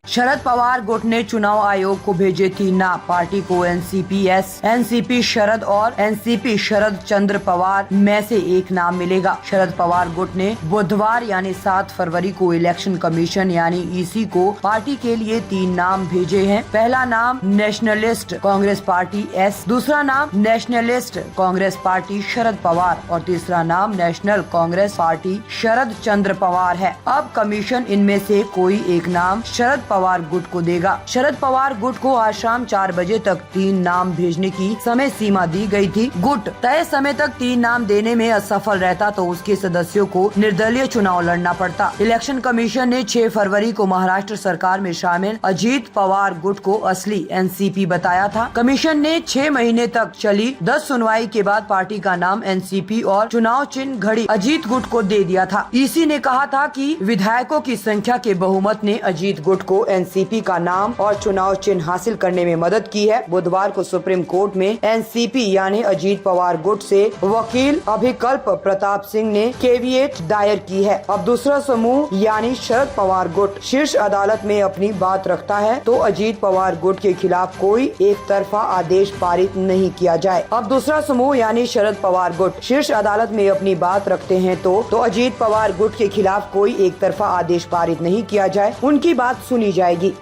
शरद पवार गुट ने चुनाव आयोग को भेजे 3 नाम। पार्टी को एनसीपी शरद और एनसीपी शरद चंद्र पवार में से एक नाम मिलेगा। शरद पवार गुट ने बुधवार यानी 7 फरवरी को इलेक्शन कमीशन यानी ईसी को पार्टी के लिए 3 नाम भेजे हैं। पहला नाम नेशनलिस्ट कांग्रेस पार्टी एस, दूसरा नाम नेशनलिस्ट कांग्रेस पार्टी शरद पवार और तीसरा नाम नेशनल कांग्रेस पार्टी शरद चंद्र पवार है। अब कमीशन इनमें से कोई एक नाम शरद पवार गुट को देगा। शरद पवार गुट को आज शाम 4 बजे तक 3 नाम भेजने की समय सीमा दी गई थी। गुट तय समय तक 3 नाम देने में असफल रहता तो उसके सदस्यों को निर्दलीय चुनाव लड़ना पड़ता। इलेक्शन कमीशन ने 6 फरवरी को महाराष्ट्र सरकार में शामिल अजीत पवार गुट को असली एनसीपी बताया था। कमीशन ने 6 महीने तक चली 10 सुनवाई के बाद पार्टी का नाम एनसीपी और चुनाव चिन्ह घड़ी अजीत गुट को दे दिया था। ईसी ने कहा था कि विधायकों की संख्या के बहुमत ने अजीत गुट को एनसीपी का नाम और चुनाव चिन्ह हासिल करने में मदद की है। बुधवार को सुप्रीम कोर्ट में एनसीपी यानी अजीत पवार गुट से वकील अभिकल्प प्रताप सिंह ने केविएट दायर की है। अब दूसरा समूह यानी शरद पवार गुट शीर्ष अदालत में अपनी बात रखता है तो अजीत पवार गुट के खिलाफ कोई एक तरफा आदेश पारित नहीं किया जाए। अब दूसरा समूह यानी शरद पवार गुट शीर्ष अदालत में अपनी बात रखते हैं तो अजीत पवार गुट के खिलाफ कोई एक तरफा आदेश पारित नहीं किया जाए, उनकी बात सुनी जाएगी।